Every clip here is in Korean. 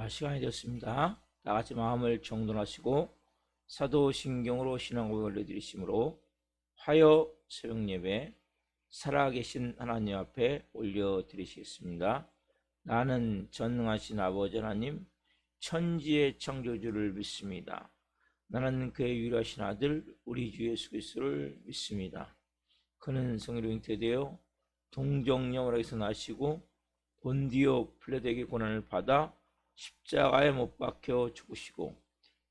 시간이 되었습니다. 다 같이 마음을 정돈하시고 사도신경으로 신앙 고백을 올려드리심으로 화요 새벽 예배 살아계신 하나님 앞에 올려드리시겠습니다. 나는 전능하신 아버지 하나님 천지의 창조주를 믿습니다. 나는 그의 유일하신 아들 우리 주 예수 그리스도를 믿습니다. 그는 성령으로 잉태되어 동정녀에게서 나시고 본디오 필라도에게 고난을 받아 십자가에 못 박혀 죽으시고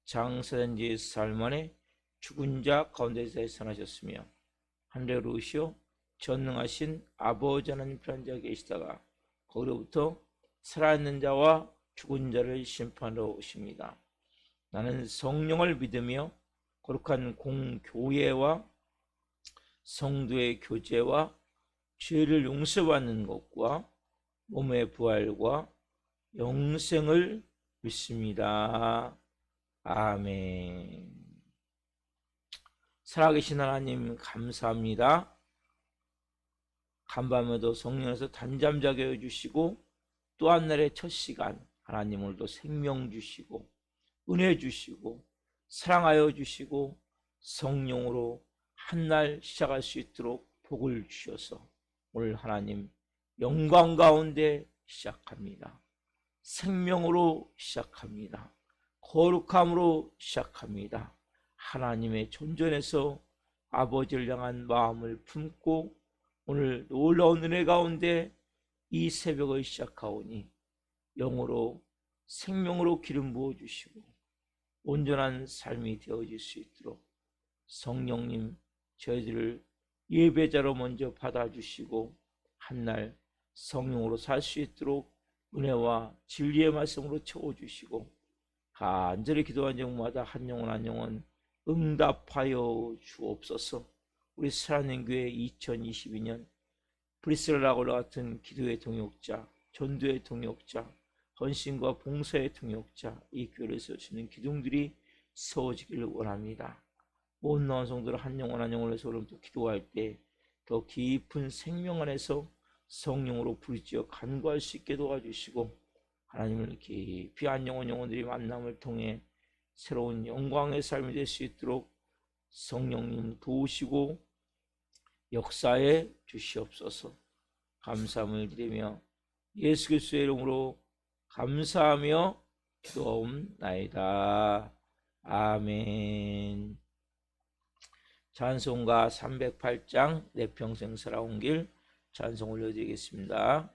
장사된 지 사흘 만에 죽은 자 가운데서 살아나셨으며 하늘에 오르시어 전능하신 아버지 하나님 편한 자가 계시다가 거기로부터 살아있는 자와 죽은 자를 심판하러 오십니다. 나는 성령을 믿으며 거룩한 공교회와 성도의 교제와 죄를 용서받는 것과 몸의 부활과 영생을 믿습니다. 아멘. 살아계신 하나님 감사합니다. 간밤에도 성령에서 단잠자게 해주시고 또 한 날의 첫 시간 하나님 오늘도 생명 주시고 은혜 주시고 사랑하여 주시고 성령으로 한 날 시작할 수 있도록 복을 주셔서 오늘 하나님 영광 가운데 시작합니다. 생명으로 시작합니다. 거룩함으로 시작합니다. 하나님의 존전에서 아버지를 향한 마음을 품고 오늘 놀라운 은혜 가운데 이 새벽을 시작하오니 영으로 생명으로 기름 부어주시고 온전한 삶이 되어질 수 있도록 성령님 저희들을 예배자로 먼저 받아주시고 한날 성령으로 살 수 있도록 은혜와 진리의 말씀으로 채워주시고 간절히 기도한 영마다 한 영혼 한 영혼 응답하여 주옵소서. 우리 살아있는 교회 2022년 브리스라골라 같은 기도의 동역자, 전도의 동역자, 헌신과 봉사의 동역자, 이 교회를 세우시는 기둥들이 세워지기를 원합니다. 온 나온 성도들 한 영혼 한 영혼을 위해서 또 기도할 때 더 깊은 생명 안에서 성령으로 부르짖어 간구할 수 있게 도와주시고 하나님을 깊이 한 영혼들이 만남을 통해 새로운 영광의 삶이 될 수 있도록 성령님 도우시고 역사해 주시옵소서. 감사함을 드리며 예수 그리스도의 이름으로 감사하며 기도하옵나이다. 아멘. 찬송가 308장 내 평생 살아온 길 찬송 올려드리겠습니다.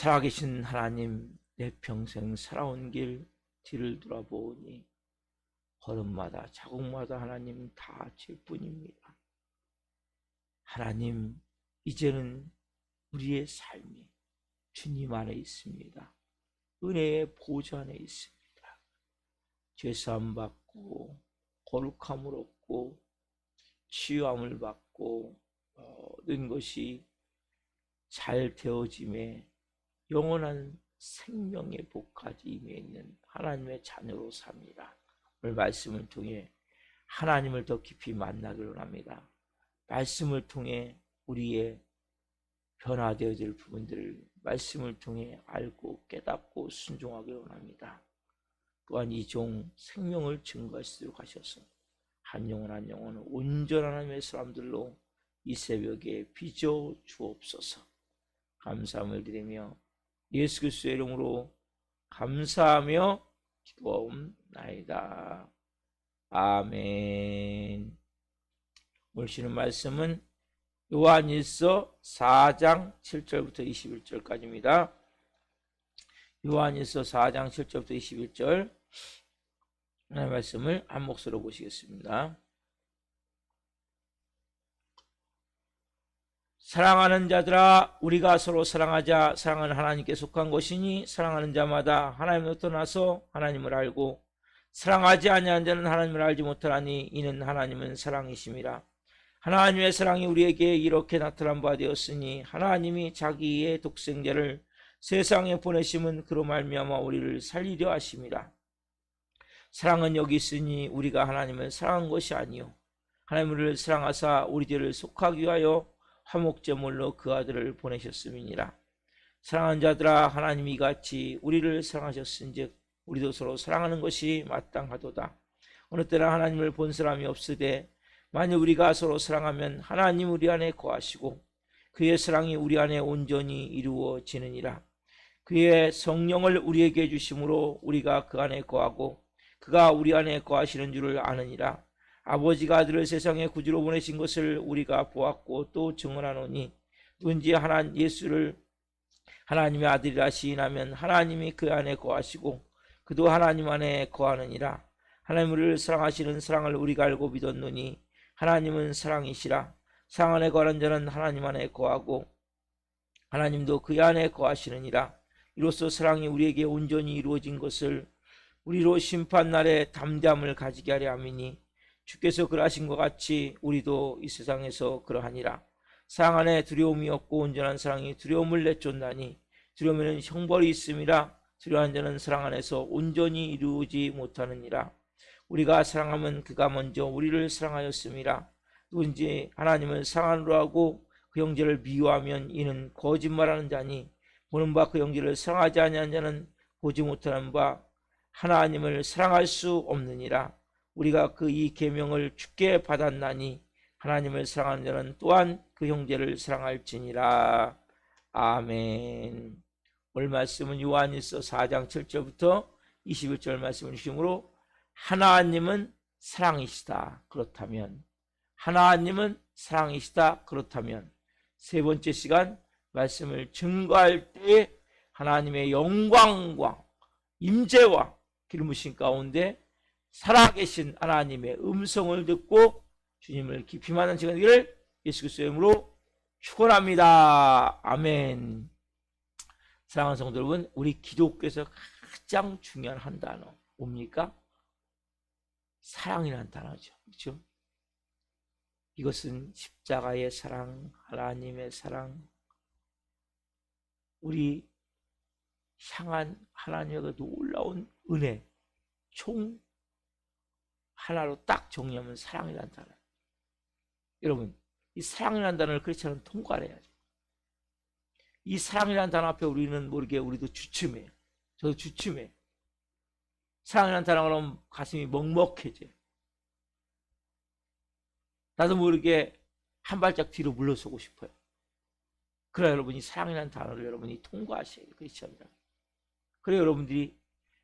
살아계신 하나님, 내 평생 살아온 길 뒤를 돌아보니 걸음마다 자국마다 하나님 다 죄뿐입니다. 하나님, 이제는 우리의 삶이 주님 안에 있습니다. 은혜의 보좌 안에 있습니다. 죄사함 받고 거룩함을 얻고 치유함을 받고 모든 것이 잘 되어짐에 영원한 생명의 복까지 임해 있는 하나님의 자녀로 삽니다. 오늘 말씀을 통해 하나님을 더 깊이 만나기를 합니다. 말씀을 통해 우리의 변화되어질 부분들을 말씀을 통해 알고 깨닫고 순종하기를 원합니다. 또한 이 종 생명을 증거하시도록 하셔서 한 영혼 한 영혼을 온전한 하나님의 사람들로 이 새벽에 빚어 주옵소서. 감사함을 드리며 예수 그리스도의 이름으로 감사하며 기도하옵나이다. 아멘. 오늘 쉬는 말씀은 요한일서 4장 7절부터 21절까지입니다. 요한일서 4장 7절부터 21절 하나님의 말씀을 한 목소리로 보시겠습니다. 사랑하는 자들아, 우리가 서로 사랑하자. 사랑은 하나님께 속한 것이니 사랑하는 자마다 하나님으로부터 나서 하나님을 알고 사랑하지 아니하는 자는 하나님을 알지 못하나니 이는 하나님은 사랑이심이라. 하나님의 사랑이 우리에게 이렇게 나타난 바 되었으니 하나님이 자기의 독생자를 세상에 보내심은 그로 말미암아 우리를 살리려 하심이라. 사랑은 여기 있으니 우리가 하나님을 사랑한 것이 아니요 하나님을 사랑하사 우리 죄를 속하기 위하여 화목제물로 그 아들을 보내셨음이니라. 사랑하는 자들아, 하나님이 이같이 우리를 사랑하셨은즉 우리도 서로 사랑하는 것이 마땅하도다. 어느 때나 하나님을 본 사람이 없으되 만일 우리가 서로 사랑하면 하나님 우리 안에 거하시고 그의 사랑이 우리 안에 온전히 이루어지느니라. 그의 성령을 우리에게 주심으로 우리가 그 안에 거하고 그가 우리 안에 거하시는 줄을 아느니라. 아버지가 아들을 세상에 구주로 보내신 것을 우리가 보았고 또 증언하노니 누군지 예수를 하나님의 아들이라 시인하면 하나님이 그 안에 거하시고 그도 하나님 안에 거하느니라. 하나님을 사랑하시는 사랑을 우리가 알고 믿었노니 하나님은 사랑이시라. 사랑 안에 거하는 자는 하나님 안에 거하고 하나님도 그 안에 거하시느니라. 이로써 사랑이 우리에게 온전히 이루어진 것을 우리로 심판날에 담대함을 가지게 하려 함이니 주께서 그러하신 것 같이 우리도 이 세상에서 그러하니라. 사랑 안에 두려움이 없고 온전한 사랑이 두려움을 내쫓나니 두려움에는 형벌이 있음이라. 두려워하는 자는 사랑 안에서 온전히 이루지 못하느니라. 우리가 사랑하면 그가 먼저 우리를 사랑하였음이라. 누군지 하나님을 사랑하노라 하고 그 형제를 미워하면 이는 거짓말하는 자니 보는 바 그 형제를 사랑하지 아니하는 자는 보지 못하는 바 하나님을 사랑할 수 없느니라. 우리가 그 이 계명을 주께 받았나니 하나님을 사랑하는 자는 또한 그 형제를 사랑할지니라. 아멘. 오늘 말씀은 요한일서 4장 7절부터 21절 말씀을 주심으로 하나님은 사랑이시다. 그렇다면 하나님은 사랑이시다. 그렇다면 세 번째 시간 말씀을 증거할 때 하나님의 영광과 임재와 기름부심 가운데 살아계신 하나님의 음성을 듣고 주님을 깊이 만난 시간 되기를 예수 그리스도의 이름으로 축원합니다. 아멘. 사랑하는 성도 여러분, 우리 기독교에서 가장 중요한 한 단어 뭡니까? 사랑이라는 단어죠. 그렇죠? 이것은 십자가의 사랑, 하나님의 사랑, 우리 향한 하나님의 그 놀라운 은혜, 총 하나로 딱 정리하면 사랑이라는 단어. 여러분, 이 사랑이라는 단어를 크리스천은 통과를 해야죠. 이 사랑이라는 단어 앞에 우리는 모르게 우리도 주춤해요. 저도 주춤해요. 사랑이라는 단어가 나오면 가슴이 먹먹해져요. 나도 모르게 한 발짝 뒤로 물러서고 싶어요. 그래야 여러분이 사랑이라는 단어를 여러분이 통과하셔야 돼요. 크리스천이라. 그래야 여러분들이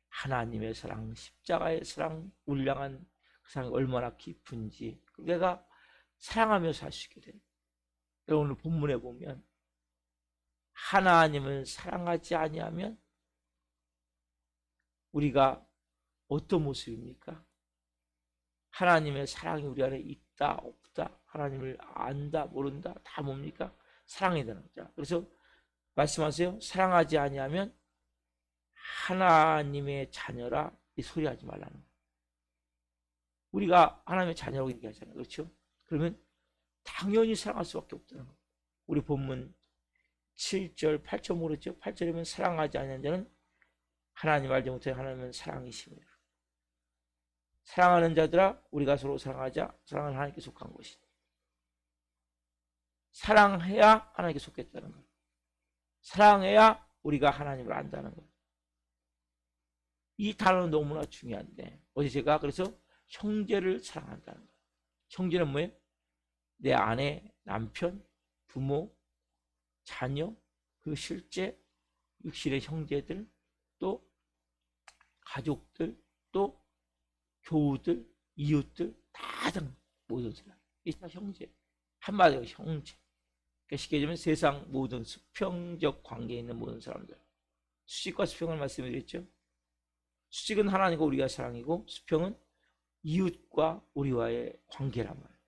하나님의 사랑, 십자가의 사랑, 우리를 향한 그 사랑이 얼마나 깊은지 내가 사랑하며 살 수 있게 돼요. 여러분 오늘 본문에 보면 하나님을 사랑하지 아니하면 우리가 어떤 모습입니까? 하나님의 사랑이 우리 안에 있다 없다, 하나님을 안다 모른다, 다 뭡니까? 사랑이 되는 거죠. 그래서 말씀하세요. 사랑하지 아니하면 하나님의 자녀라 이 소리 하지 말라는 거예요. 우리가 하나님의 자녀라고 얘기하잖아요. 그렇죠? 그러면 당연히 사랑할 수밖에 없다는 거예요. 우리 본문 7절 8절 모르죠? 8절이면 사랑하지 아니하는 자는 하나님 알지 못해 하나님은 사랑이십니다. 사랑하는 자들아 우리가 서로 사랑하자. 사랑은 하나님께 속한 것이다. 사랑해야 하나님께 속했다는 거예요. 사랑해야 우리가 하나님을 안다는 거예요. 이 단어는 너무나 중요한데 어제 제가 그래서 형제를 사랑한다는 거예요. 형제는 뭐예요? 내 아내, 남편, 부모, 자녀, 그 실제 육신의 형제들, 또 가족들, 또 교우들, 이웃들 다 등 모든 사람. 이게 다 형제. 한마디로 형제. 그러니까 쉽게 얘기하면 세상 모든 수평적 관계에 있는 모든 사람들. 수직과 수평을 말씀드렸죠. 수직은 하나님과 우리가 사랑이고 수평은 이웃과 우리와의 관계란 말이에요.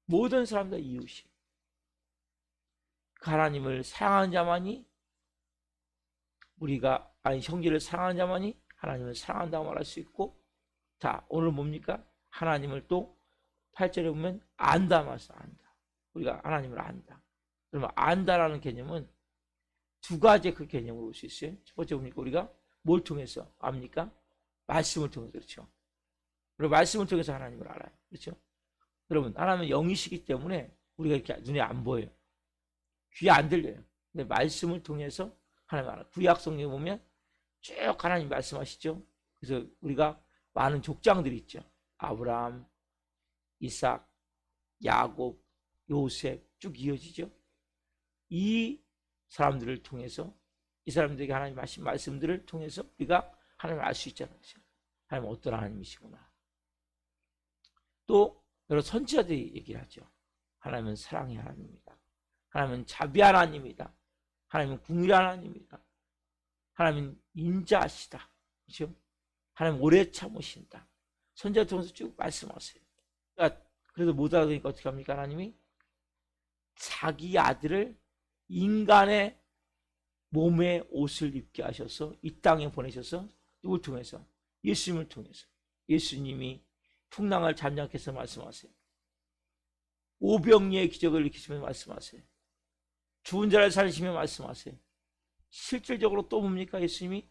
모든 사람 다 이웃이. 그 하나님을 사랑하는 자만이 우리가 아니 형제를 사랑하는 자만이 하나님을 사랑한다고 말할 수 있고, 자 오늘 뭡니까? 하나님을 또 8절에 보면 안다 말씀 안다. 우리가 하나님을 안다. 그러면 안다라는 개념은 두 가지 그 개념으로 볼 수 있어요. 첫 번째 뭡니까? 우리가 뭘 통해서 압니까? 말씀을 통해서. 그렇죠. 그리고 말씀을 통해서 하나님을 알아요. 그렇죠. 여러분 하나님은 영이시기 때문에 우리가 이렇게 눈에 안 보여요. 귀에 안 들려요. 근데 말씀을 통해서 하나님 알아요. 구약 성경에 보면 쭉 하나님 말씀하시죠. 그래서 우리가 많은 족장들이 있죠. 아브라함, 이삭, 야곱, 요셉 쭉 이어지죠. 이 사람들을 통해서, 이 사람들에게 하나님 하신 말씀들을 통해서 우리가 하나님을 알 수 있잖아요. 하나님 어떤 하나님이시구나. 또 여러 선지자들이 얘기를 하죠. 하나님은 사랑의 하나님입니다. 하나님은 자비한 하나님입니다. 하나님은 긍휼한 하나님입니다. 하나님은 인자하시다. 그렇죠? 하나님 오래 참으신다. 선지자 통해서 쭉 말씀하세요. 그러니까 그래도 못 알아듣니까 어떻게 합니까? 하나님이 자기 아들을 인간의 몸에 옷을 입게 하셔서 이 땅에 보내셔서 누굴 통해서? 예수님을 통해서. 예수님이 풍랑을 잠잠케 해서 말씀하세요. 오병이의 기적을 일으키시며 말씀하세요. 죽은 자를 살리시며 말씀하세요. 실질적으로 또 뭡니까? 예수님이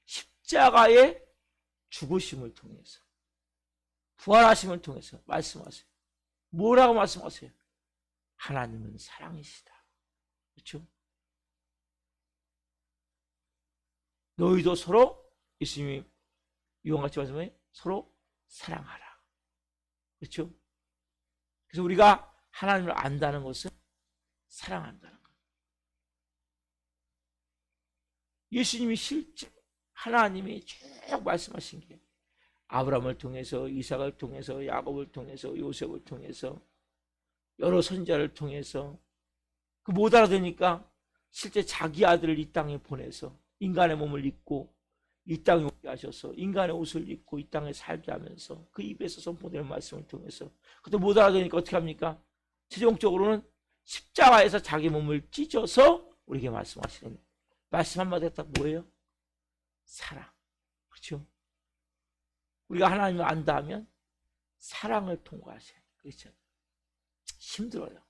십자가의 죽으심을 통해서, 부활하심을 통해서 말씀하세요. 뭐라고 말씀하세요? 하나님은 사랑이시다. 그렇죠? 너희도 서로, 예수님이 이와같이 말씀해요. 서로 사랑하라. 그렇죠? 그래서 우리가 하나님을 안다는 것은 사랑한다는 거예요. 예수님이 실제 하나님이 쭉 말씀하신 게 아브라함을 통해서, 이삭을 통해서, 야곱을 통해서, 요셉을 통해서, 여러 선지자를 통해서 그 못 알아듣으니까 실제 자기 아들을 이 땅에 보내서 인간의 몸을 입고 이 땅에 오게 하셔서 인간의 옷을 입고 이 땅에 살게 하면서 그 입에서 선포되는 말씀을 통해서, 그것도 못 알아듣으니까 어떻게 합니까? 최종적으로는 십자가에서 자기 몸을 찢어서 우리에게 말씀하시는 말씀 한마디가 딱 뭐예요? 사랑. 그렇죠? 우리가 하나님을 안다 하면 사랑을 통과하셔요. 그렇죠? 힘들어요.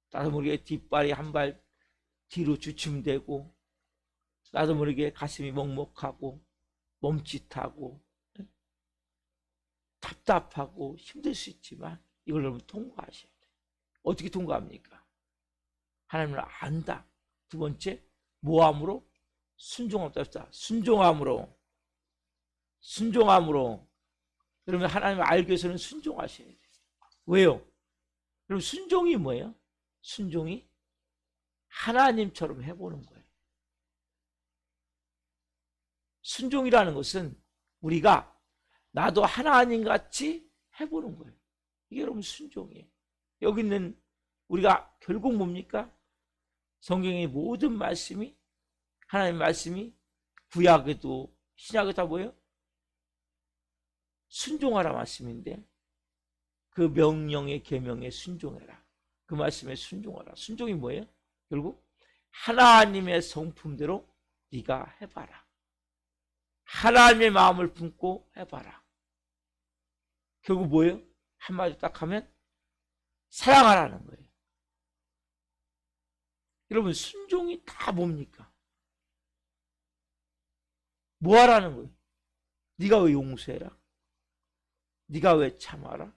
나도 모르게 뒷발이 한 발 뒤로 주춤되고, 나도 모르게 가슴이 먹먹하고 멈칫하고 답답하고 힘들 수 있지만 이걸 여러분 통과하셔야 돼요. 어떻게 통과합니까? 하나님을 안다. 두 번째, 모함으로? 순종함으로. 순종함으로. 그러면 하나님을 알기 위해서는 순종하셔야 돼요. 왜요? 그럼 순종이 뭐예요? 순종이 하나님처럼 해보는 거예요. 순종이라는 것은 우리가 나도 하나님같이 해보는 거예요. 이게 여러분 순종이에요. 여기 있는 우리가 결국 뭡니까? 성경의 모든 말씀이, 하나님의 말씀이 구약에도 신약에도 다 뭐예요? 순종하라 말씀인데, 그 명령의 계명에 순종해라. 그 말씀에 순종하라. 순종이 뭐예요? 결국 하나님의 성품대로 네가 해봐라. 하나님의 마음을 품고 해봐라. 결국 뭐예요? 한마디 딱 하면 사랑하라는 거예요. 여러분, 순종이 다 뭡니까? 뭐 하라는 거예요? 네가 왜 용서해라? 네가 왜 참아라?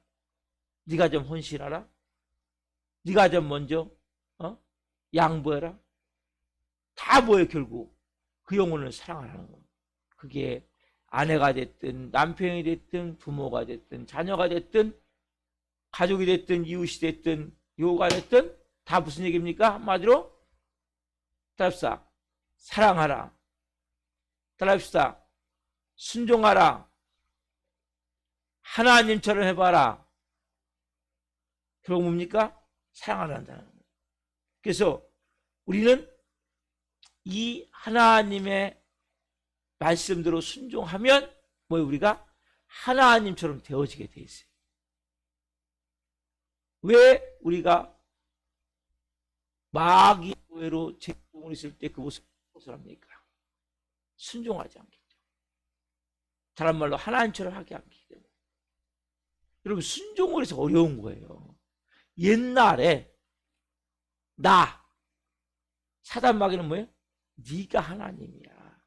네가 좀 헌신하라? 네가 좀 먼저 양보해라? 다 뭐예요? 결국 그 영혼을 사랑하라는 거예요. 그게 아내가 됐든 남편이 됐든 부모가 됐든 자녀가 됐든 가족이 됐든 이웃이 됐든 요가 됐든 다 무슨 얘기입니까? 한마디로 따라합시다. 사랑하라. 따라합시다. 순종하라. 하나님처럼 해봐라. 결국 뭡니까? 사랑을 한다는 거예요. 그래서 우리는 이 하나님의 말씀대로 순종하면 뭐 우리가 하나님처럼 되어지게 돼 있어요. 왜 우리가 마귀의 노예로 제공을 있을 때 그 모습을 벗어납니까? 순종하지 않겠죠. 다른 말로 하나님처럼 하게 않기 때문에. 여러분, 순종을 해서 어려운 거예요. 옛날에 사단 마귀는 뭐예요? 네가 하나님이야.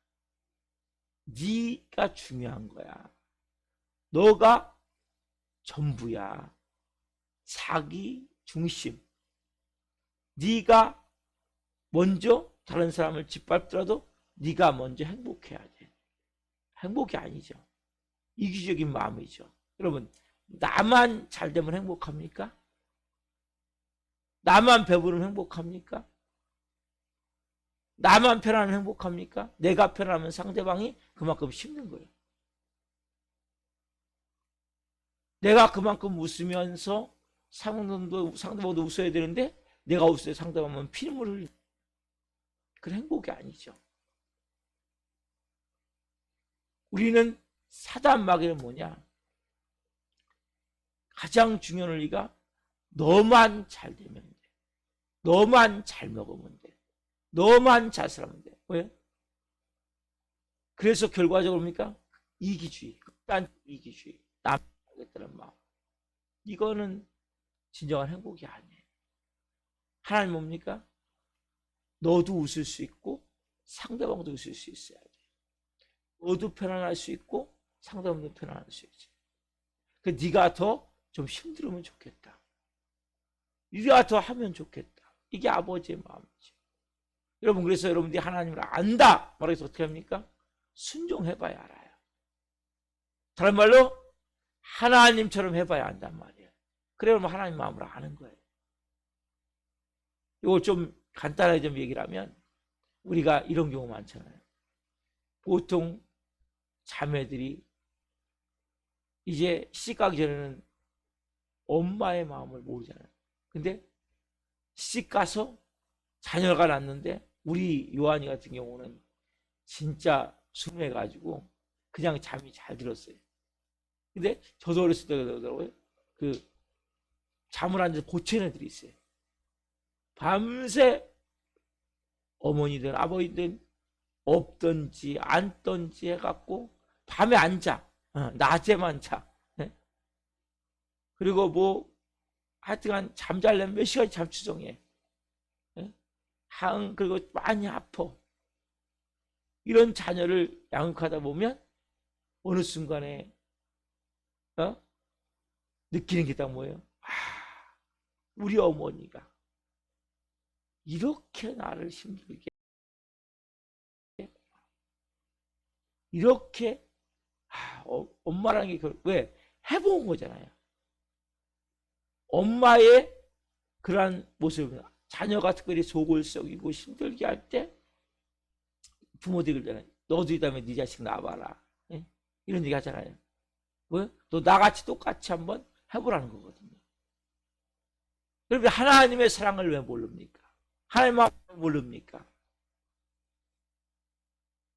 네가 중요한 거야. 너가 전부야. 자기 중심. 네가 먼저 다른 사람을 짓밟더라도 네가 먼저 행복해야 돼. 행복이 아니죠. 이기적인 마음이죠. 여러분, 나만 잘 되면 행복합니까? 나만 배부르면 행복합니까? 나만 편하면 행복합니까? 내가 편하면 상대방이 그만큼 힘든 거예요. 내가 그만큼 웃으면서 상대방도 웃어야 되는데 내가 웃어야 상대방은 피눈물 흘리는, 그런 행복이 아니죠. 우리는 사단 마귀는 뭐냐? 가장 중요한 원리가 너만 잘 되면 돼. 너만 잘 먹으면 돼. 너만 잘 살면 돼. 왜? 그래서 결과적으로 뭡니까? 이기주의, 극단 이기주의, 남겠다는 마음. 이거는 진정한 행복이 아니에요. 하나님 뭡니까? 너도 웃을 수 있고 상대방도 웃을 수 있어야 돼. 너도 편안할 수 있고 상대방도 편안할 수 있지. 그 네가 더 좀 힘들으면 좋겠다. 네가 더 하면 좋겠다. 이게 아버지의 마음이죠. 여러분, 그래서 여러분들이 하나님을 안다 말해서 어떻게 합니까? 순종해봐야 알아요. 다른 말로 하나님처럼 해봐야 안단 말이에요. 그래야 하나님 마음을 아는 거예요. 이걸 좀 간단하게 좀 얘기를 하면 우리가 이런 경우 많잖아요. 보통 자매들이 이제 시집가기 전에는 엄마의 마음을 모르잖아요. 근데 시집가서 자녀가 낳는데 우리 요한이 같은 경우는 진짜 순해가지고 그냥 잠이 잘 들었어요. 근데 저도 어렸을 때 그러더라고요. 그 잠을 앉아서 고치는 애들이 있어요. 밤새 어머니든 아버지든 없던지 앉던지 해갖고 밤에 안 자. 낮에만 자. 그리고 뭐 하여튼간 잠잘려면 몇 시간이 잠 추정해. 그리고 많이 아파. 이런 자녀를 양육하다 보면 어느 순간에 느끼는 게 딱 뭐예요? 우리 어머니가 이렇게 나를 힘들게 이렇게 엄마라는 게 왜? 해본 거잖아요. 엄마의 그러한 모습을 자녀가 특별히 속을 썩이고 힘들게 할 때 부모들이 그러잖아요. 너도 이 다음에 네 자식 낳아봐라. 이런 얘기 하잖아요. 왜? 너 나같이 똑같이 한번 해보라는 거거든요. 그런데 하나님의 사랑을 왜 모릅니까? 하나님 마음을 모릅니까?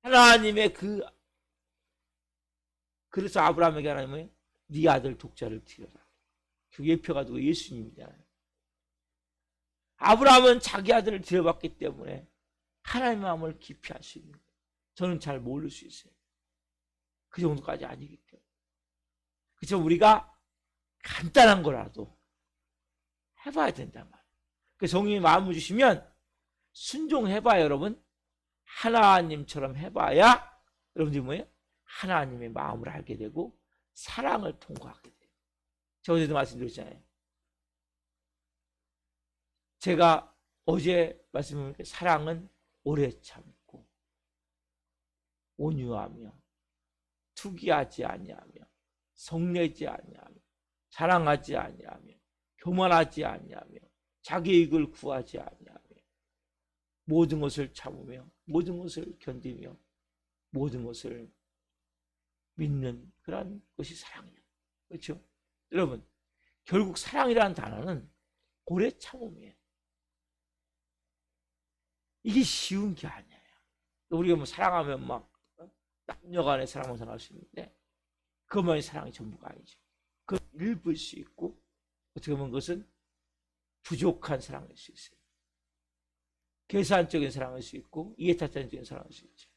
하나님의 그래서 아브라함에게 하나님은 네 아들 독자를 드려라. 그 예표가 누구? 예수님이잖아요. 아브라함은 자기 아들을 드려봤기 때문에 하나님의 마음을 깊이 알 수 있는 거예요. 저는 잘 모를 수 있어요. 그 정도까지 아니기 때문에. 그래서 우리가 간단한 거라도 해봐야 된단 말이에요. 그래서 성령이 마음을 주시면 순종해봐요, 여러분. 하나님처럼 해봐야 여러분들이 뭐예요? 하나님의 마음을 알게 되고 사랑을 통과하게 돼요. 제가 어제도 말씀드렸잖아요. 제가 어제 말씀드린 사랑은 오래 참고 온유하며 투기하지 아니하며 성내지 아니하며 자랑하지 아니하며 교만하지 아니하며 자기 이익을 구하지 아니하며 모든 것을 참으며 모든 것을 견디며 모든 것을 믿는 그런 것이 사랑이에요. 그렇죠? 여러분, 결국 사랑이라는 단어는 오래 참음이에요. 이게 쉬운 게 아니에요. 우리가 뭐 사랑하면 막 남녀간의 사랑만 생각할 수 있는데 그것만이 사랑이 전부가 아니죠. 그 일부일 수 있고 어떻게 보면 그것은 부족한 사랑일 수 있어요. 계산적인 사랑일 수 있고 이해타산적인 사랑일 수 있죠.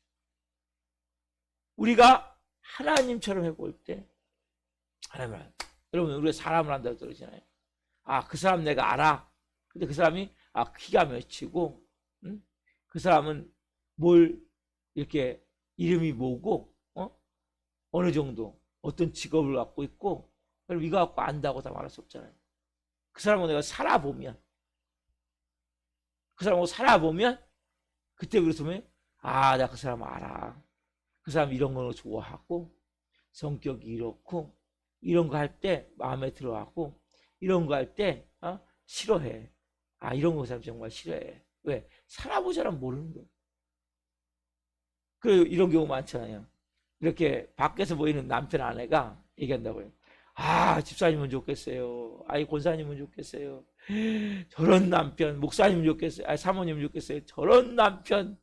우리가 하나님처럼 해볼 때 하나님을 여러분 우리가 사람을 한다고 그러잖아요. 아, 그 사람 내가 알아. 근데 그 사람이 키가 몇이고 그 사람은 뭘 이렇게 이름이 뭐고 어느 정도 어떤 직업을 갖고 있고 그럼 이거 갖고 안다고 다 말할 수 없잖아요. 그 사람하고 내가 살아보면 그때 그랬으면 나 그 사람 알아. 그 사람 이런 거 좋아하고 성격이 이렇고 이런 거 할 때 마음에 들어하고 이런 거 할 때 싫어해. 이런 거 그 사람 정말 싫어해. 왜? 살아보자면 모르는 거예요. 그 이런 경우 많잖아요. 이렇게 밖에서 보이는 남편 아내가 얘기한다고요. 집사님은 좋겠어요. 권사님은 좋겠어요. 저런 남편, 목사님은 좋겠어요. 사모님은 좋겠어요. 저런 남편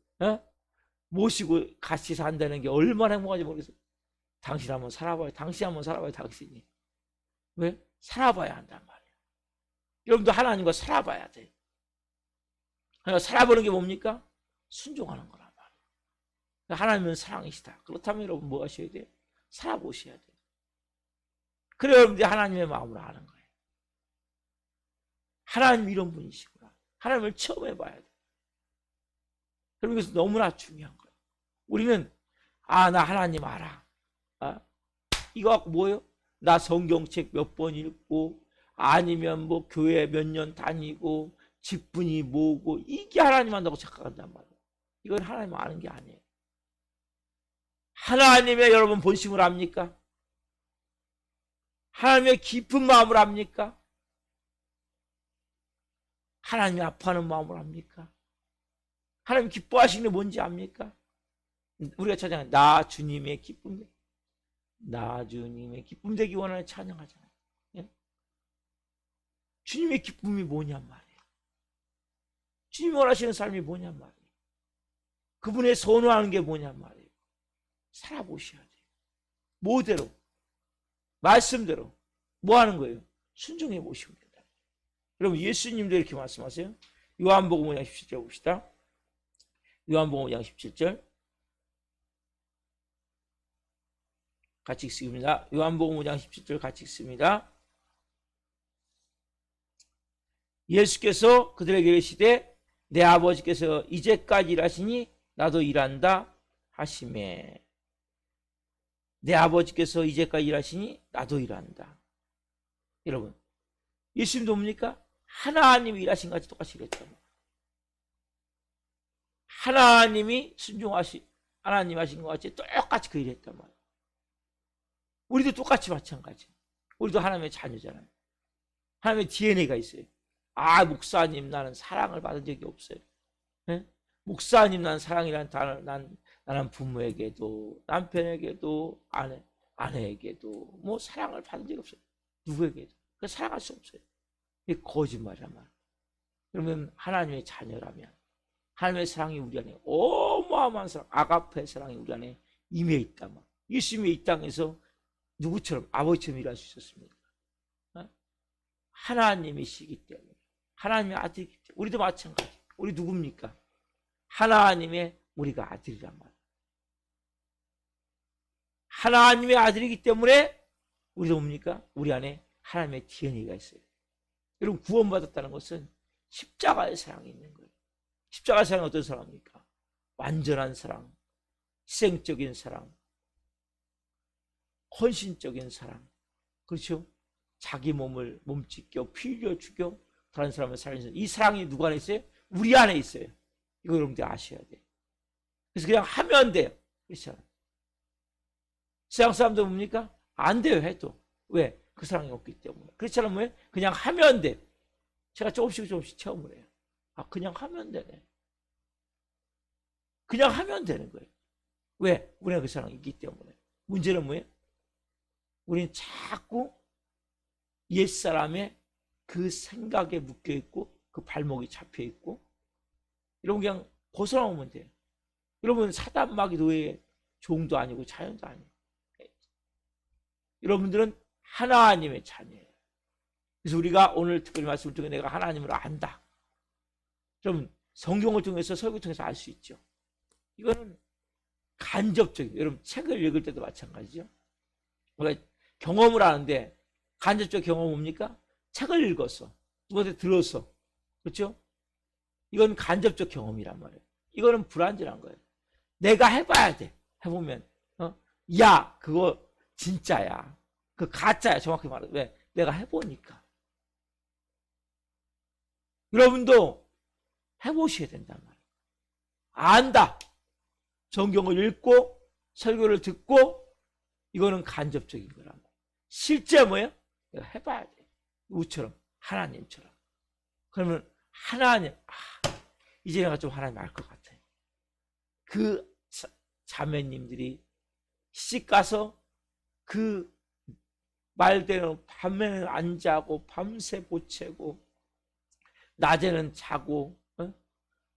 모시고 같이 산다는 게 얼마나 행복한지 모르겠어요. 당신 한번 살아봐요. 당신이. 왜? 살아봐야 한단 말이에요. 여러분도 하나님과 살아봐야 돼요. 그러니까 살아보는 게 뭡니까? 순종하는 거란 말이에요. 하나님은 사랑이시다. 그렇다면 여러분 뭐 하셔야 돼요? 살아보셔야 돼요. 그래야 여러분들이 하나님의 마음을 아는 거예요. 하나님 이런 분이시구나. 하나님을 처음 해봐야 돼요. 여러분 이것은 너무나 중요한 거예요. 우리는 나 하나님 알아. 이거 갖고 뭐예요? 나 성경책 몇 번 읽고 아니면 뭐 교회 몇 년 다니고 직분이 뭐고 이게 하나님 한다고 착각한단 말이에요. 이건 하나님 아는 게 아니에요. 하나님의 여러분 본심을 압니까? 하나님의 깊은 마음을 압니까? 하나님이 아파하는 마음을 압니까? 하나님 기뻐하시는 게 뭔지 압니까? 우리가 찬양해 나 주님의 기쁨 나 주님의 기쁨 되기 원하는 찬양하잖아요. 예? 주님의 기쁨이 뭐냔 말이에요. 주님이 원하시는 삶이 뭐냔 말이에요. 그분의 선호하는 게 뭐냔 말이에요. 살아보셔야 돼요. 뭐대로 말씀대로 뭐 하는 거예요? 순종해 보시면 된다. 여러분 예수님도 이렇게 말씀하세요. 요한복음 5장 17절 봅시다. 요한복음 5장 17절 같이 읽습니다. 요한복음 5장 17절 같이 읽습니다. 예수께서 그들에게 이르시되 내 아버지께서 이제까지 일하시니 나도 일한다 하시매. 내 아버지께서 이제까지 일하시니 나도 일한다. 여러분 예수님도 뭡니까? 하나님이 일하신 것 같이 똑같이 일했단 말이에요. 하나님이 하나님 하신 것 같이 똑같이 그 일했단 말이에요. 우리도 똑같이 마찬가지. 우리도 하나님의 자녀잖아요. 하나님의 DNA가 있어요. 목사님 나는 사랑을 받은 적이 없어요. 네? 목사님 나는 사랑이라는 단어를 나는 부모에게도 남편에게도 아내에게도 뭐 사랑을 받은 적이 없어요. 누구에게도. 사랑할 수 없어요. 이게 거짓말이란 말이에요. 그러면 하나님의 자녀라면 하나님의 사랑이 우리 안에 어마어마한 사랑, 아가페 사랑이 우리 안에 임해 있다면 예수님이 이 땅에서 누구처럼 아버지처럼 일할 수 있었습니까? 하나님이시기 때문에 하나님의 아들이기 때문에 우리도 마찬가지. 우리 누굽니까? 하나님의 우리가 아들이란 말이에요. 하나님의 아들이기 때문에 우리도 뭡니까? 우리 안에 하나님의 DNA가 있어요. 여러분 구원받았다는 것은 십자가의 사랑이 있는 거예요. 십자가의 사랑은 어떤 사랑입니까? 완전한 사랑, 희생적인 사랑, 헌신적인 사랑. 그렇죠? 자기 몸을 몸찢겨 피 흘려 죽여 다른 사람을 살리는 이 사랑이 누구 안에 있어요? 우리 안에 있어요. 이거 여러분들 아셔야 돼요. 그래서 그냥 하면 돼요. 그렇잖아요. 세상 사람들 뭡니까? 안 돼요 해도. 왜? 그 사랑이 없기 때문에. 그렇지 않으면 그냥 하면 돼. 제가 조금씩 체험을 해요. 아 그냥 하면 되네. 그냥 하면 되는 거예요. 왜? 우리가 그 사랑이 있기 때문에. 문제는 뭐예요? 우리는 자꾸 옛사람의 그 생각에 묶여있고 그 발목이 잡혀있고 이런 그냥 벗어나오면 돼요. 여러분 사단마귀 노예의 종도 아니고 자연도 아니에요. 여러분들은 하나님의 자녀예요. 그래서 우리가 오늘 특별히 말씀을 통해 내가 하나님을 안다. 그럼 성경을 통해서 설교 통해서 알 수 있죠. 이거는 간접적인 여러분 책을 읽을 때도 마찬가지죠. 우리가 경험을 하는데 간접적 경험은 뭡니까? 책을 읽었어. 누구한테 들었어. 그렇죠? 이건 간접적 경험이란 말이에요. 이거는 불완전한 거예요. 내가 해봐야 돼. 해보면 야 그거 진짜야. 그 가짜야. 정확히 말해. 왜? 내가 해보니까. 여러분도 해보셔야 된단 말이에요. 안다. 성경을 읽고 설교를 듣고 이거는 간접적인 거란 말이에요. 실제 뭐예요? 내가 해봐야 돼. 우처럼 하나님처럼. 그러면 하나님 이제 내가 좀 하나님 알 것 같아요. 그 자매님들이 시집 가서 그 말대로 밤에는 안 자고 밤새 보채고 낮에는 자고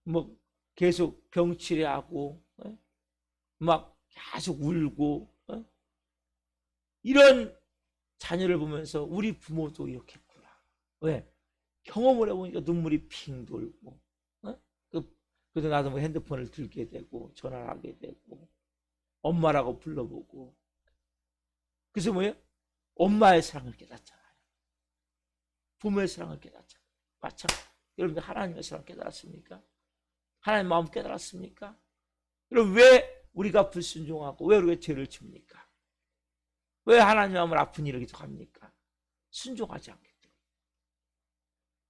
뭐 계속 병치레하고 막 계속 울고 이런 자녀를 보면서 우리 부모도 이렇게 했구나. 왜? 경험을 해보니까 눈물이 핑 돌고 그래도 나도 뭐 핸드폰을 들게 되고 전화를 하게 되고 엄마라고 불러보고 그래서 뭐예요? 엄마의 사랑을 깨닫잖아요. 부모의 사랑을 깨닫잖아요. 마찬가지. 여러분들 하나님의 사랑 깨달았습니까? 하나님 마음 깨달았습니까? 그럼 왜 우리가 불순종하고 왜 우리가 죄를 칩니까? 왜 하나님 마음을 아픈 일을 계속 합니까? 순종하지 않기 때문에.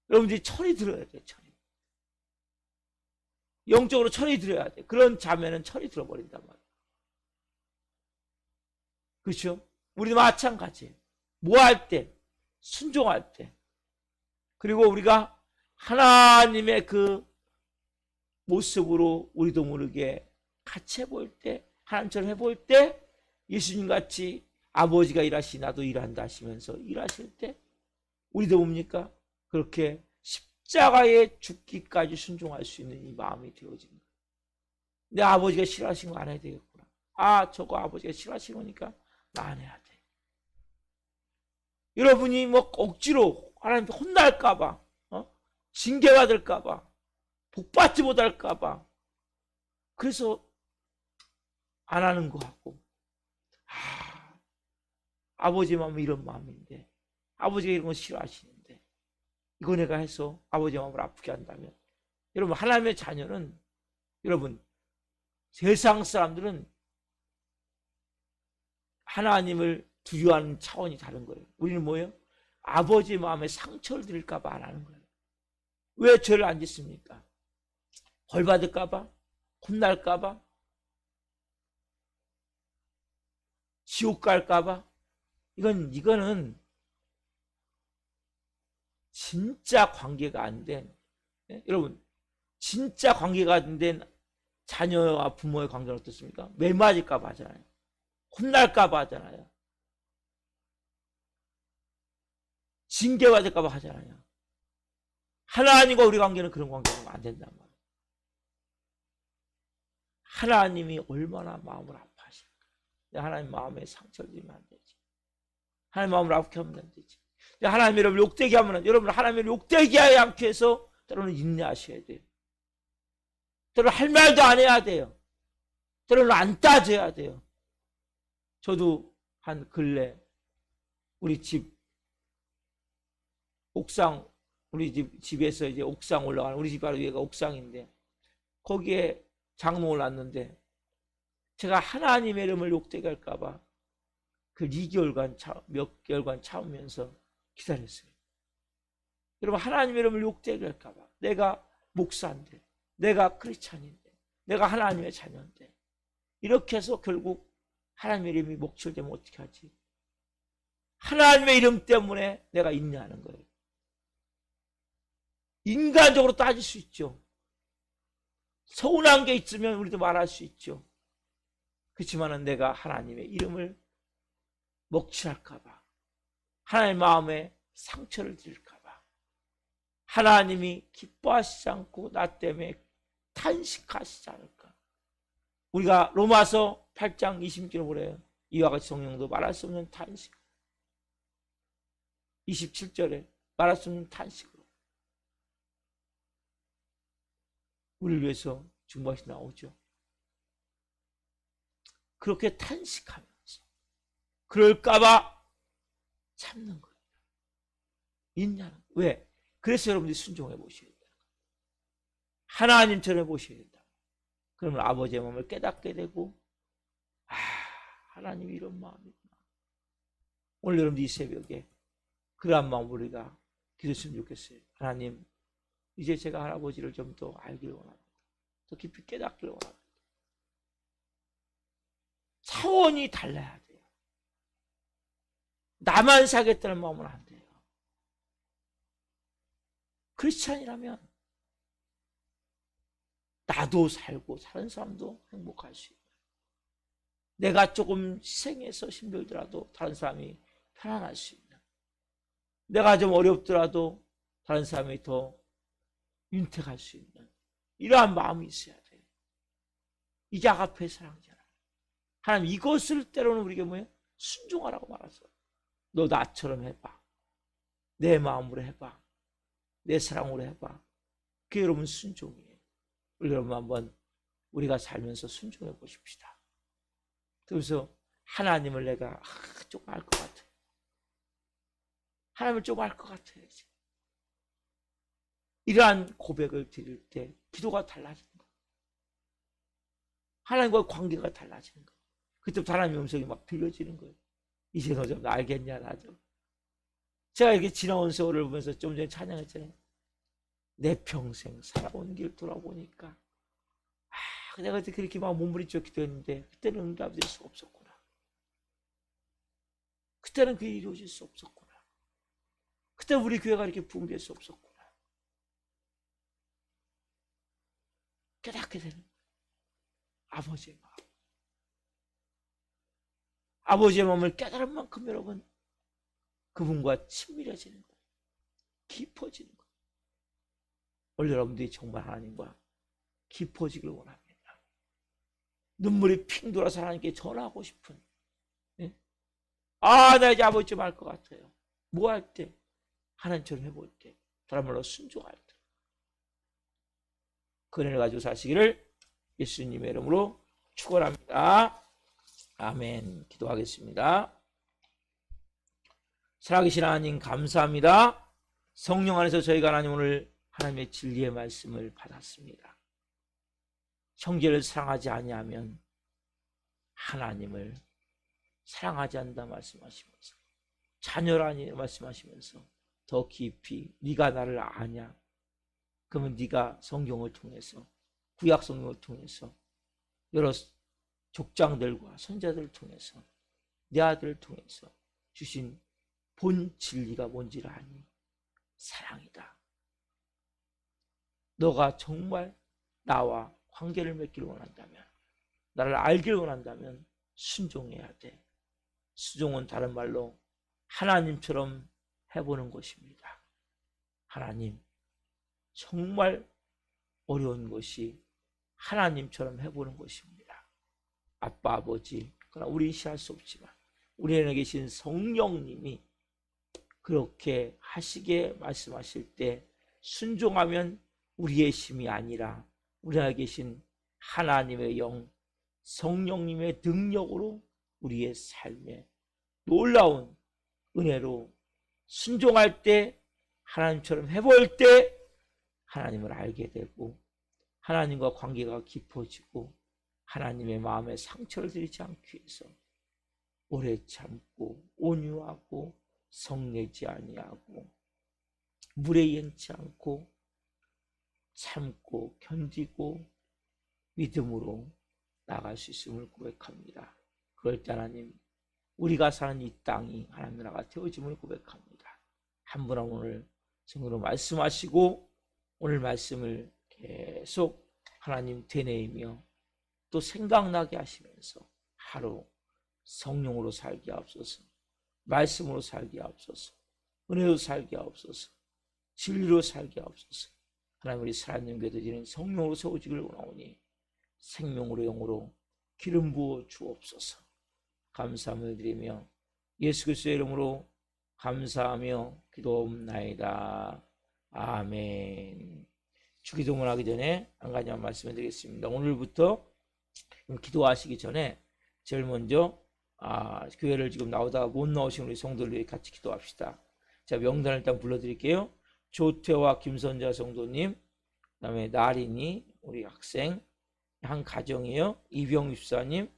여러분들이 철이 들어야 돼요. 철이. 영적으로 철이 들어야 돼. 그런 자매는 철이 들어버린단 말이에요. 그렇죠? 우리도 마찬가지예요. 뭐 할 때? 순종할 때. 그리고 우리가 하나님의 그 모습으로 우리도 모르게 같이 해볼 때, 하나님처럼 해볼 때 예수님같이 아버지가 일하시니 나도 일한다 하시면서 일하실 때 우리도 뭡니까? 그렇게 십자가에 죽기까지 순종할 수 있는 이 마음이 되어진 거예요. 내 아버지가 싫어하시는 거 안 해야 되겠구나. 아 저거 아버지가 싫어하시는 거니까 나 안 해야 돼. 여러분이 뭐 억지로 하나님께 혼날까봐 징계받을까봐 복받지 못할까봐 그래서 안 하는 거 같고 아버지 마음은 이런 마음인데 아버지가 이런 거 싫어하시는데 이거 내가 해서 아버지 마음을 아프게 한다면 여러분 하나님의 자녀는 여러분 세상 사람들은 하나님을 두려워하는 차원이 다른 거예요. 우리는 뭐예요? 아버지 마음에 상처를 드릴까 봐 안 하는 거예요. 왜 죄를 안 짓습니까? 벌 받을까 봐? 혼날까 봐? 지옥 갈까 봐? 이거는 진짜 관계가 안 된 여러분 진짜 관계가 안 된 자녀와 부모의 관계는 어떻습니까? 매 맞을까 봐 하잖아요. 혼날까 봐 하잖아요. 징계받을까 봐 하잖아요. 하나님과 우리 관계는 그런 관계가 안 된단 말이에요. 하나님이 얼마나 마음을 아파하실까. 하나님 마음에 상처를 주면 안 되지. 하나님 마음을 아프게 하면 안 되지. 하나님 여러분 욕되게 하면 안 돼요. 여러분 하나님을 욕되게 하지 않기 위해서 때로는 인내하셔야 돼요. 때로는 할 말도 안 해야 돼요. 때로는 안 따져야 돼요. 저도 한 근래 우리 집 옥상, 우리 집에서 이제 옥상 올라가는, 우리 집 바로 위에가 옥상인데 거기에 장롱을 놨는데 제가 하나님의 이름을 욕되게 할까봐 그 2개월간 몇 개월간 참으면서 기다렸어요. 여러분 하나님의 이름을 욕되게 할까봐, 내가 목사인데, 내가 크리스찬인데, 내가 하나님의 자녀인데, 이렇게 해서 결국 하나님의 이름이 목철되면 어떻게 하지? 하나님의 이름 때문에 내가 인내하는 거예요. 인간적으로 따질 수 있죠. 서운한 게 있으면 우리도 말할 수 있죠. 그렇지만 내가 하나님의 이름을 먹칠할까봐, 하나님의 마음에 상처를 드릴까봐, 하나님이 기뻐하시지 않고 나 때문에 탄식하시지 않을까. 우리가 로마서 8장 20절을 보래요. 이와 같이 성령도 말할 수 없는 탄식. 27절에 말할 수 없는 탄식으로 우리를 위해서 중보하시 나오죠. 그렇게 탄식하면서 그럴까봐 참는 거예요. 인내하는. 왜? 그래서 여러분들이 순종해 보셔야 돼요. 하나님처럼 보셔야 된다. 그러면 아버지의 마음을 깨닫게 되고, 아, 하나님이 이런 마음이구나. 오늘 여러분들 이 새벽에 그러한 마음 우리가 기도했으면 좋겠어요. 하나님, 이제 제가 할아버지를 좀 더 알기를 원합니다. 더 깊이 깨닫기를 원합니다. 차원이 달라야 돼요. 나만 살겠다는 마음은 안 돼요. 크리스찬이라면 나도 살고 다른 사람도 행복할 수 있는, 내가 조금 희생해서 힘들더라도 다른 사람이 편안할 수 있는, 내가 좀 어렵더라도 다른 사람이 더 윤택할 수 있는 이러한 마음이 있어야 돼요. 이게 아가페의 사랑이잖아요. 하나님 이것을 때로는 우리에게 뭐예요? 순종하라고 말하죠. 너 나처럼 해봐. 내 마음으로 해봐. 내 사랑으로 해봐. 그게 여러분 순종이에요. 우리 여러분 한번 우리가 살면서 순종해 보십시다. 그래서 하나님을 내가 조금 알 것 같아요. 하나님을 조금 알 것 같아요. 이러한 고백을 드릴 때 기도가 달라지는 거예요. 하나님과의 관계가 달라지는 거예요. 그때부터 하나님의 음성이 막 들려지는 거예요. 이제 너 좀 알겠냐, 나 좀. 제가 이렇게 지나온 세월을 보면서 좀 전에 찬양했잖아요. 내 평생 살아온 길 돌아보니까 내가 그렇게 막 몸부림쳐 기도했는데 그때는 응답될 수 없었구나. 그때는 그게 이루어질 수 없었구나. 그때 우리 교회가 이렇게 붕괴할 수 없었구나. 깨닫게 되는 거예요. 아버지의 마음. 아버지의 마음을 깨달은 만큼 여러분 그분과 친밀해지는 거예요. 깊어지는 거예요. 오늘 여러분들이 정말 하나님과 깊어지길 원합니다. 눈물이 핑 돌아서 하나님께 전화하고 싶은, 예? 나 이제 아버지 좀 알 것 같아요. 뭐 할 때? 하나님처럼 해볼 때, 다른 말로 순종할 때, 그 은혜를 가지고 사시기를 예수님의 이름으로 축원합니다. 아멘. 기도하겠습니다. 살아계신 하나님 감사합니다. 성령 안에서 저희가 하나님 오늘 하나님의 진리의 말씀을 받았습니다. 형제를 사랑하지 아니하면 하나님을 사랑하지 않는다 말씀하시면서, 자녀라니 말씀하시면서 더 깊이 네가 나를 아냐? 그러면 네가 성경을 통해서, 구약 성경을 통해서, 여러 족장들과 선자들을 통해서, 내 아들을 통해서 주신 본 진리가 뭔지를 아니? 사랑이다. 너가 정말 나와 관계를 맺기를 원한다면, 나를 알기를 원한다면 순종해야 돼. 순종은 다른 말로 하나님처럼 해보는 것입니다. 하나님, 정말 어려운 것이 하나님처럼 해보는 것입니다. 아빠, 아버지, 그러나 우리는 시할 수 없지만 우리 안에 계신 성령님이 그렇게 하시게 말씀하실 때 순종하면 우리의 힘이 아니라 우리 안에 계신 하나님의 영, 성령님의 능력으로 우리의 삶에 놀라운 은혜로 순종할 때, 하나님처럼 해볼 때 하나님을 알게 되고 하나님과 관계가 깊어지고 하나님의 마음에 상처를 드리지 않기 위해서 오래 참고 온유하고 성내지 아니하고 무례행치 않고 참고 견디고 믿음으로 나갈 수 있음을 고백합니다. 그럴 때 하나님, 우리가 사는 이 땅이 하나님 나라가 되어짐을 고백합니다. 한 분 한 분 오늘 성으로 말씀하시고 오늘 말씀을 계속 하나님 되뇌이며 또 생각나게 하시면서 하루 성령으로 살게 하옵소서, 말씀으로 살게 하옵소서, 은혜로 살게 하옵소서, 진리로 살게 하옵소서. 하나님, 우리 살아있는 교회 드리는 성령으로 세워지기를 원하오니 생명으로 영으로 기름 부어 주옵소서. 감사함을 드리며 예수 그리스도의 이름으로 감사하며 기도옵나이다. 아멘. 주기도문 하기 전에 한 가지만 말씀해 드리겠습니다. 오늘부터 기도하시기 전에 제일 먼저 교회를 지금 나오다가 못 나오신 우리 성도들이 같이 기도합시다. 제가 명단을 일단 불러드릴게요. 조태와 김선자 성도님, 그 다음에 나린이 우리 학생 한 가정이요. 이병 집사님,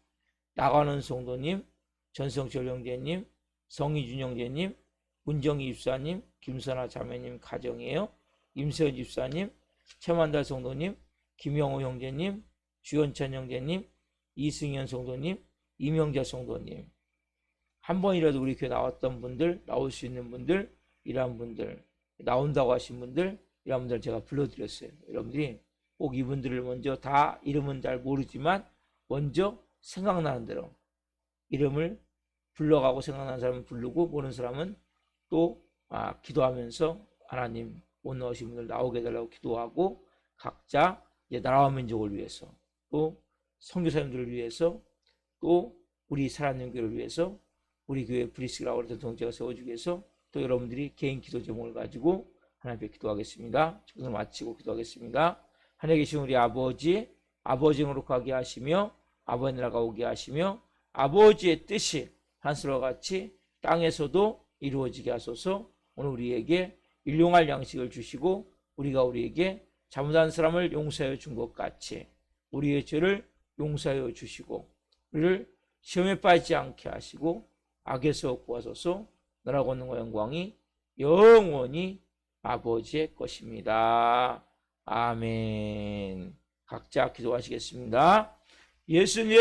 나가는 성도님, 전성철 형제님, 성희준 형제님, 문정희 집사님, 김선아 자매님 가정이에요. 임세현 집사님, 최만달 성도님, 김영호 형제님, 주현찬 형제님, 이승현 성도님, 이명자 성도님. 한 번이라도 우리 교회 나왔던 분들, 나올 수 있는 분들, 이런 분들, 나온다고 하신 분들, 이런 분들 제가 불러드렸어요. 여러분들이 꼭 이분들을 먼저 다 이름은 잘 모르지만 먼저 생각나는 대로 이름을 불러가고 생각나는 사람은 부르고 모르는 사람은 또 기도하면서 하나님 못 나오신 분들 나오게 해달라고 기도하고 각자 이제 나라와 민족을 위해서 또 선교사님들을 위해서 또 우리 살아있는 교회를 위해서 우리 교회 브리스라고 하는 동체가 세워주기 위해서 또 여러분들이 개인 기도 제목을 가지고 하나님 앞에 기도하겠습니다. 오늘 마치고 기도하겠습니다. 하늘에 계신 우리 아버지, 아버지 거룩하게 하시며 아버지 나라가 오게 하시며 아버지의 뜻이 하늘과 같이 땅에서도 이루어지게 하소서. 오늘 우리에게 일용할 양식을 주시고 우리가 우리에게 잘못한 사람을 용서하여 준 것 같이 우리의 죄를 용서하여 주시고 우리를 시험에 빠지지 않게 하시고 악에서 구하소서. 나라가 권능과 영광이 영원히 아버지의 것입니다. 아멘. 각자 기도하시겠습니다. 예수님